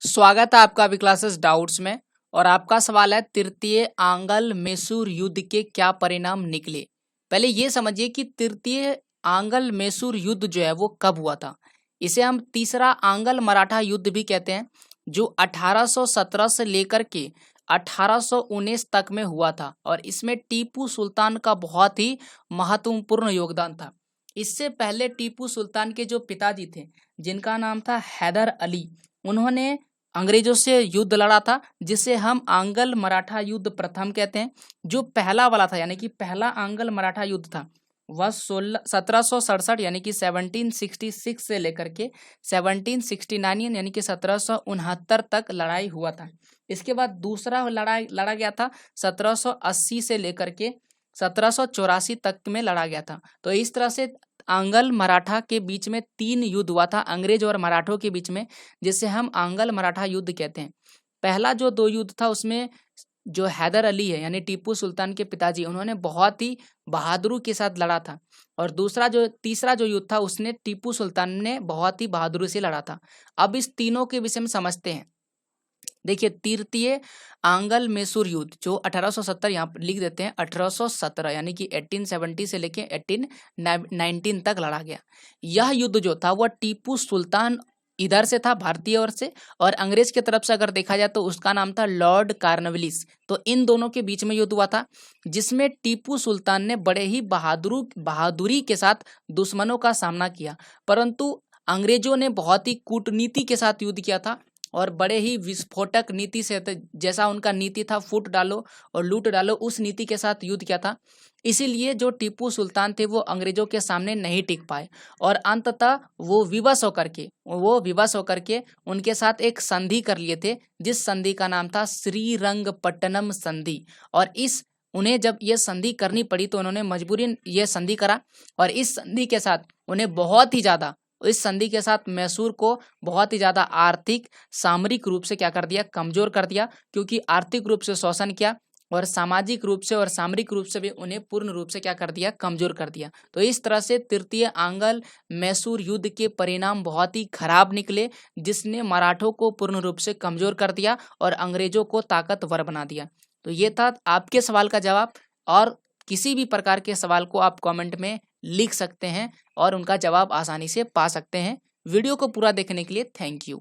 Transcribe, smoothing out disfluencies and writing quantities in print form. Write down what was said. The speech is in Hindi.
स्वागत है आपका अभी क्लासेस डाउट्स में। और आपका सवाल है तृतीय आंग्ल मैसूर युद्ध के क्या परिणाम निकले। पहले ये समझिए कि तृतीय आंग्ल मैसूर युद्ध जो है वो कब हुआ था। इसे हम तीसरा आंग्ल मराठा युद्ध भी कहते हैं, जो 1817 से लेकर के 1819 तक में हुआ था। और इसमें टीपू सुल्तान का बहुत ही महत्वपूर्ण योगदान था। इससे पहले टीपू सुल्तान के जो पिताजी थे, जिनका नाम था हैदर अली, उन्होंने अंग्रेजों से युद्ध लड़ा था, जिसे हम आंग्ल मराठा युद्ध प्रथम कहते हैं। जो पहला वाला था यानी कि पहला आंग्ल मराठा युद्ध था वह 1767 यानी कि 1766 से लेकर के 1769 यानी कि 1769 तक लड़ाई हुआ था। इसके बाद दूसरा लड़ाई लड़ा गया था 1780 से लेकर के 1784 तक में लड़ा गया था। तो इस तरह से आंग्ल मराठा के बीच में 3 युद्ध हुआ था, अंग्रेज और मराठों के बीच में, जिसे हम आंग्ल मराठा युद्ध कहते हैं। पहला जो 2 युद्ध था उसमें जो हैदर अली है यानी टीपू सुल्तान के पिताजी, उन्होंने बहुत ही बहादुरी के साथ लड़ा था। और तीसरा जो युद्ध था उसने टीपू सुल्तान ने बहुत ही बहादुरी से लड़ा था। अब इस तीनों के विषय में समझते हैं। देखिए, तृतीय आंग्ल मैसूर युद्ध जो 1870 यहाँ पर लिख देते हैं, 1817 यानी कि 1870 से लेके 1819 तक लड़ा गया। यह युद्ध जो था वह टीपू सुल्तान इधर से था, भारतीय ओर से, और अंग्रेज की तरफ से अगर देखा जाए तो उसका नाम था लॉर्ड कार्नवालिस। तो इन दोनों के बीच में युद्ध हुआ था, जिसमें टीपू सुल्तान ने बड़े ही बहादुरी के साथ दुश्मनों का सामना किया, परंतु अंग्रेजों ने बहुत ही कूटनीति के साथ युद्ध किया था और बड़े ही विस्फोटक नीति से, जैसा उनका नीति था फूट डालो और लूट डालो, उस नीति के साथ युद्ध किया था। इसीलिए जो टीपू सुल्तान थे वो अंग्रेजों के सामने नहीं टिक पाए और अंततः वो विवश होकर के उनके साथ एक संधि कर लिए थे, जिस संधि का नाम था श्रीरंगपट्टनम संधि। और उन्हें जब ये संधि करनी पड़ी तो उन्होंने मजबूरन ये संधि करा, और इस संधि के साथ उन्हें इस संधि के साथ मैसूर को बहुत ही ज्यादा आर्थिक सामरिक रूप से क्या कर दिया, कमजोर कर दिया, क्योंकि आर्थिक रूप से शोषण किया और सामाजिक रूप से और सामरिक रूप से भी उन्हें पूर्ण रूप से क्या कर दिया, कमजोर कर दिया। तो इस तरह से तृतीय आंग्ल मैसूर युद्ध के परिणाम बहुत ही खराब निकले, जिसने मराठों को पूर्ण रूप से कमजोर कर दिया और अंग्रेजों को ताकतवर बना दिया। तो ये था आपके सवाल का जवाब, और किसी भी प्रकार के सवाल को आप कमेंट में लिख सकते हैं और उनका जवाब आसानी से पा सकते हैं। वीडियो को पूरा देखने के लिए थैंक यू।